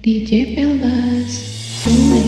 DJ Pelbas, Remix.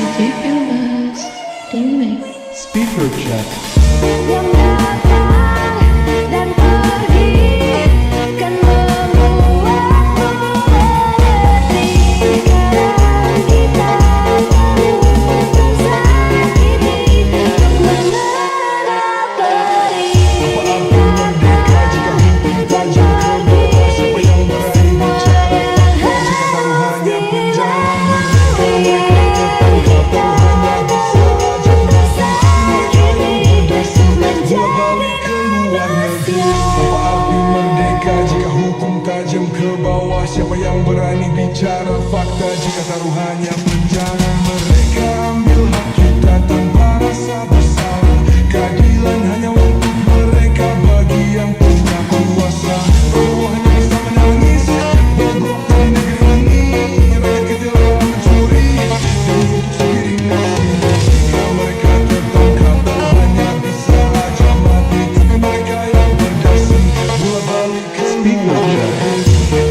DJ Pelbas, Remix. Speaker check. Yang datang dan pergi kan membuatmu mengerti. Sekarang kita tahu tersakiti mengenal perih. Apa arti merdeka jika hukum tajam ke bawah? Siapa yang berani bicara fakta jika taruhannya penjara? Mereka tertangkap tahu hanya bisa aja jual balik ke luar negeri. Apa arti merdeka jika hukum tajam ke bawah? Siapa yang berani bicara fakta jika taruhannya penjara? Mereka ambil hak kita tanpa rasa bersalah. Keadilan hanya untuk mereka bagi yang punya kuasa. Oh, hanya bisa menangis bobrok di negeri ini. Rakyat kecil mencuri dan untuk sepiring nasi. Jika mereka tertangkap tahu hanya bisa aja mati. Tapi mereka yang berdasi bola balik ke luar negeri.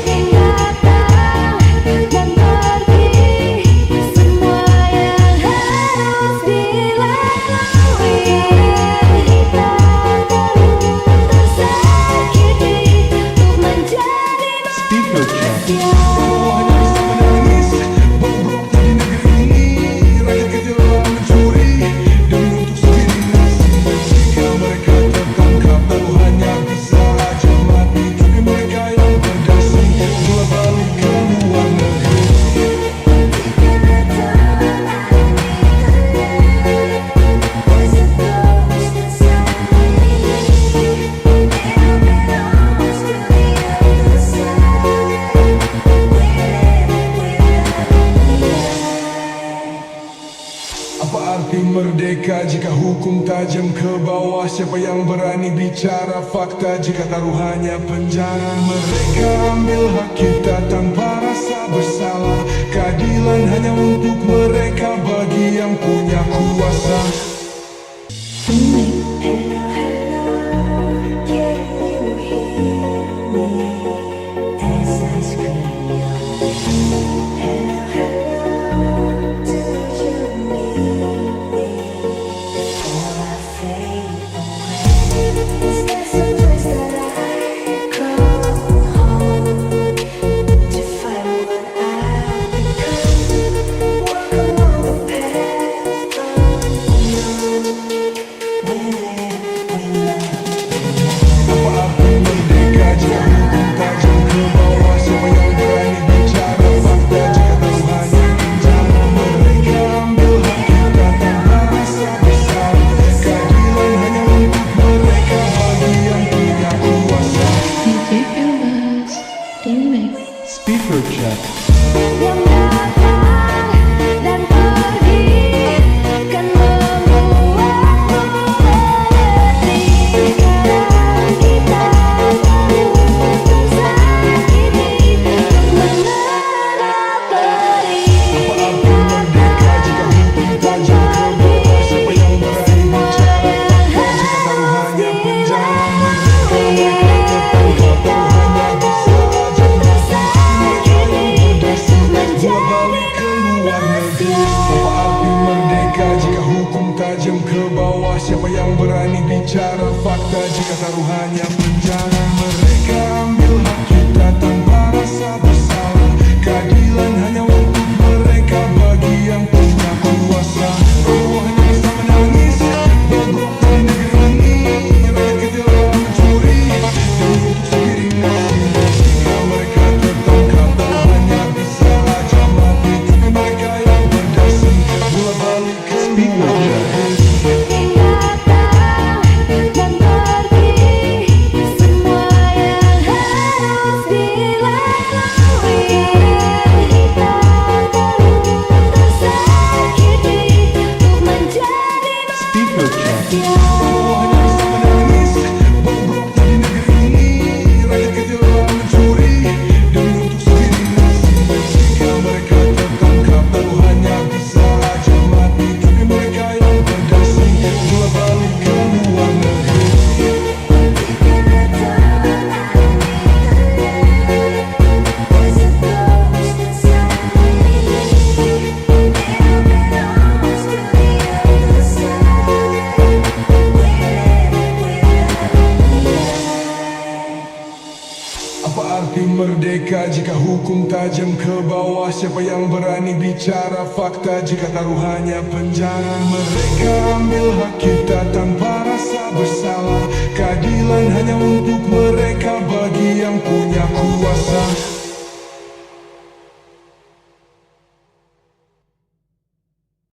Yang datang dan pergi semua yang harus dilalui. Kita terlalu tersakiti untuk menjadi Speaker check. manusia. Oh, hanya bisa menangis bobrok di negeri ini. Rakyat kecil mencuri demi untuk sepiring nasi. Jika mereka tertangkap tahu hanya bisa aja mati. Tapi mereka yang berdasi bola balik ke luar negeri. Apa arti merdeka jika hukum tajam ke bawah? Siapa yang berani bicara fakta jika taruhannya penjara? Mereka ambil hak kita tanpa rasa bersalah. Keadilan hanya untuk mereka bagi yang punya kuasa. Remix. Apa arti merdeka jika hukum tajam ke bawah? Siapa yang berani bicara fakta jika taruhannya penjara? Mereka ambil hak kita tanpa rasa bersalah. Keadilan hanya untuk mereka bagi yang punya kuasa. DJ Pelbas, Remix. Speaker check. Yang datang dan pergi kan membuatmu mengerti. Sekarang kita tahu tersakiti mengenal perih. Apa arti merdeka jika hukum tajam ke bawah? Siapa yang berani bicara fakta jika taruhannya penjara? Mereka tertangkap tahu hanya bisa aja mati. Mereka yang berdasi Apa arti merdeka jika hukum tajam ke bawah? Siapa yang berani bicara fakta jika taruhannya penjara? Mereka ambil hak kita tanpa rasa bersalah. Keadilan hanya untuk mereka, bagi yang punya kuasa.